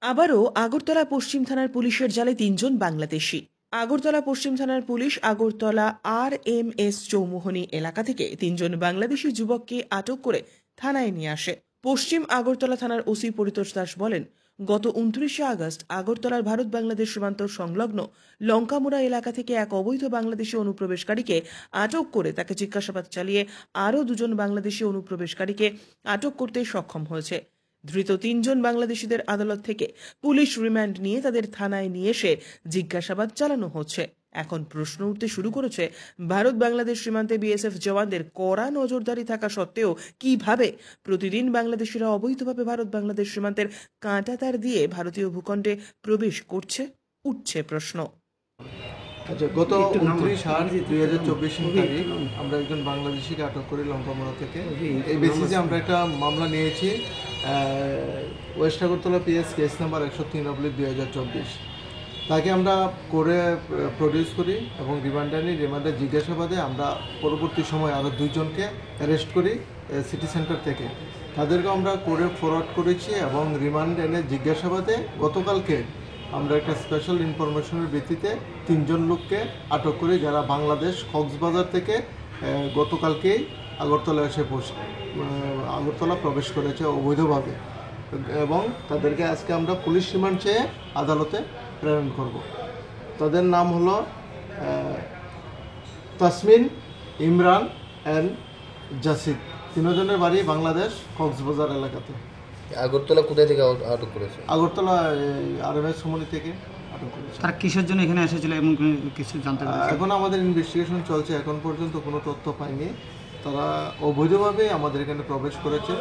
আবারও আগরতলা পশ্চিম থানার পুলিশের জালে ৩ জন বাংলাদেশি। আগরতলা পশ্চিম থানার পুলিশ আগরতলা RMS চৌমুহনী এলাকা থেকে ৩ জন বাংলাদেশি যুবককে আটক করে থানায় নিয়ে আসে। পশ্চিম আগরতলা থানার ওসি পরিতোষ দাস বলেন, গত ২৯শে আগস্ট আগরতলার ভারত বাংলাদেশ সীমান্ত সংলগ্ন লঙ্কামুড়া এলাকা থেকে এক অবৈধ বাংলাদেশি অনুপ্রবেশকারীকে আটক করে তাকে জিজ্ঞাসাবাদ চালিয়ে আরও ২ জন বাংলাদেশি অনুপ্রবেশকারীকে আটক করতে সক্ষম হয়েছে। ধৃত ৩ জন বাংলাদেশিদের আদালত থেকে পুলিশ রিমান্ড নিয়ে তাদের থানায় নিয়ে এসে জিজ্ঞাসাবাদ চালানো হচ্ছে। এখন প্রশ্ন উঠতে শুরু করেছে, ভারত বাংলাদেশ সীমান্তে বিএসএফ জওয়ানদের কড়া নজরদারি থাকা সত্ত্বেও কিভাবে প্রতিদিন বাংলাদেশিরা অবৈধভাবে ভারত বাংলাদেশ সীমান্তের কাঁটাতার দিয়ে ভারতীয় ভূখণ্ডে প্রবেশ করছে, উঠছে প্রশ্ন। আচ্ছা, গত 29/8/2024 তারিখ আমরা একজন বাংলাদেশিকে আটক করি লঙ্কামোড়া থেকে। এই বেসিসে আমরা একটা মামলা নিয়েছি, West Agartala PS case number 103/2024। তাকে আমরা করে প্রডিউস করি এবং রিমান্ডের জিজ্ঞাসাবাদে আমরা পরবর্তী সময় আরও 2 জনকে অ্যারেস্ট করি সিটি সেন্টার থেকে। তাদেরকে আমরা করে ফরওয়ার্ড করেছি এবং রিমান্ড এনে জিজ্ঞাসাবাদে গতকালকে আমরা একটা স্পেশাল ইনফরমেশনের ভিত্তিতে 3 জন লোককে আটক করি, যারা বাংলাদেশ কক্সবাজার থেকে গতকালকেই আগরতলা প্রবেশ করেছে অবৈধভাবে, এবং তাদেরকে আজকে আমরা পুলিশ রিমান্ড চেয়ে আদালতে প্রেরণ করব। তাদের নাম হলো তাসমিন, ইমরান অ্যান্ড জাসিদ। 3 জনের বাড়ি বাংলাদেশ কক্সবাজার এলাকাতে। আগরতলা কোথায় থেকে আটক করেছে? আগরতলা RMS চৌমুহনী থেকে আটক করেছে। তারা কিসের জন্য এখানে এসেছিল এমন কিছু জানতে পারছেন? এখন আমাদের ইনভেস্টিগেশন চলছে, এখন পর্যন্ত কোনো তথ্য পাইনি। তারা অবৈধভাবে আমাদের এখানে প্রবেশ করেছে,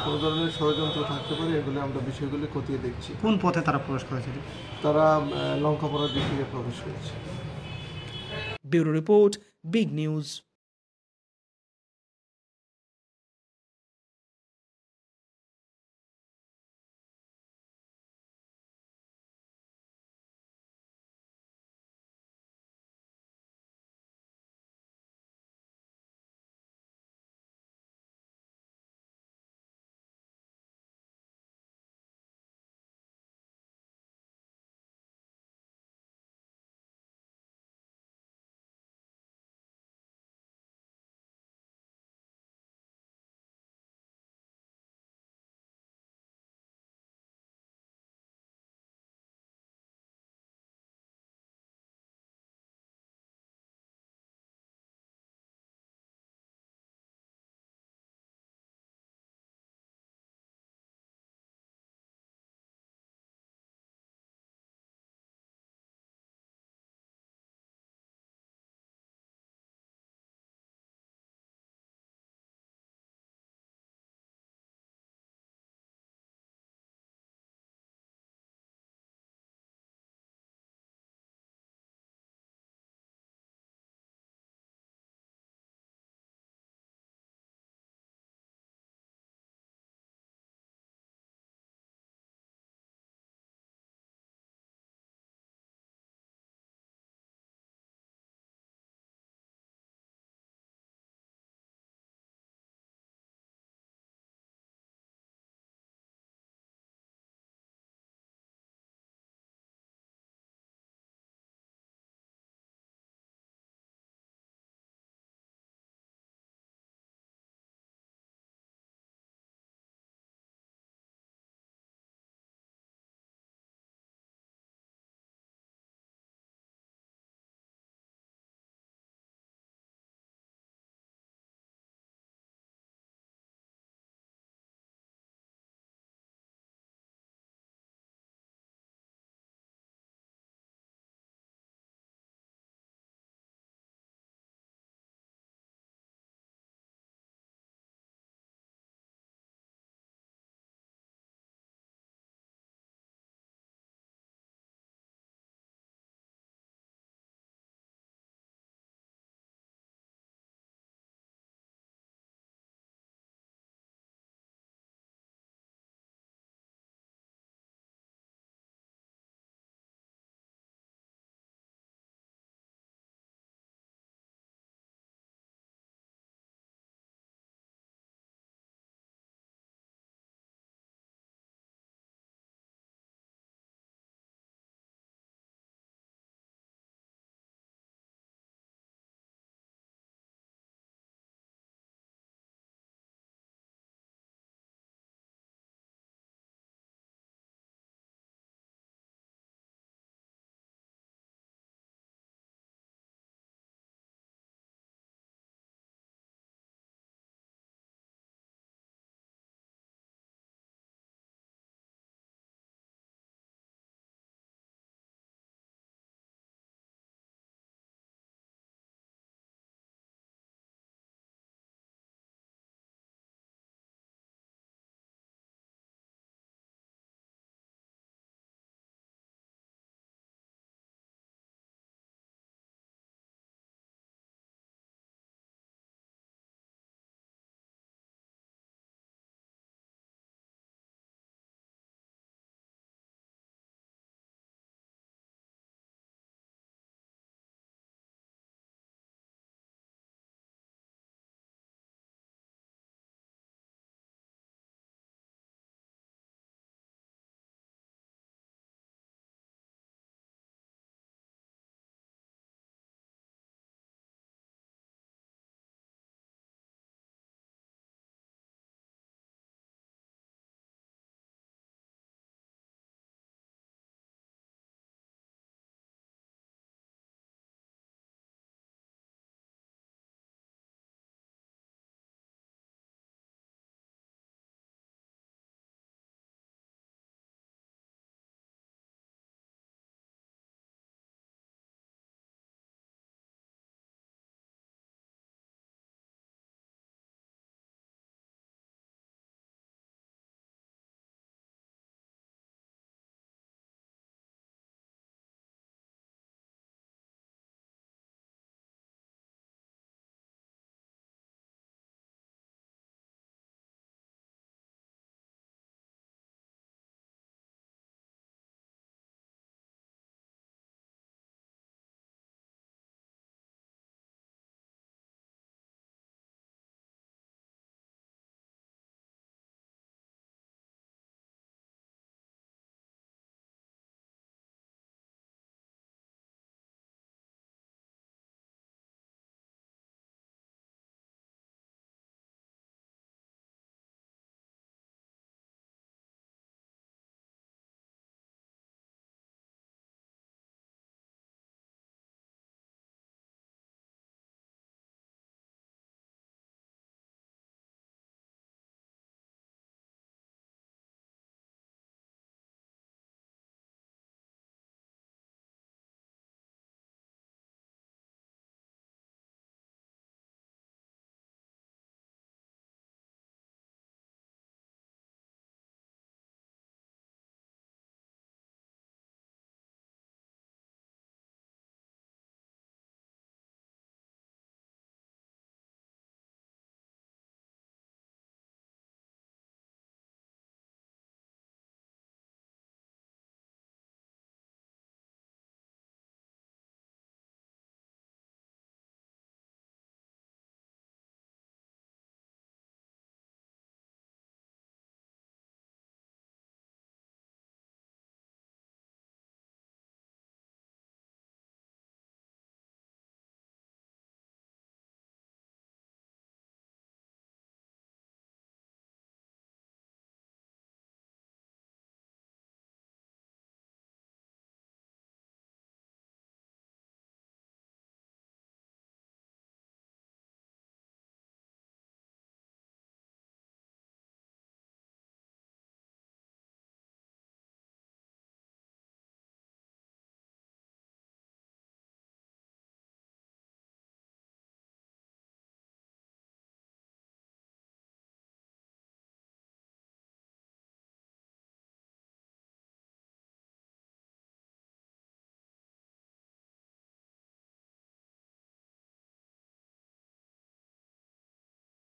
কোনো ধরনের ষড়যন্ত্র থাকতে পারে, এগুলো আমরা বিষয়গুলি খতিয়ে দেখছি। কোন পথে তারা প্রবেশ করেছে? তারা লঙ্কাপাড়ার দিক থেকে প্রবেশ করেছে। Bureau report, big news.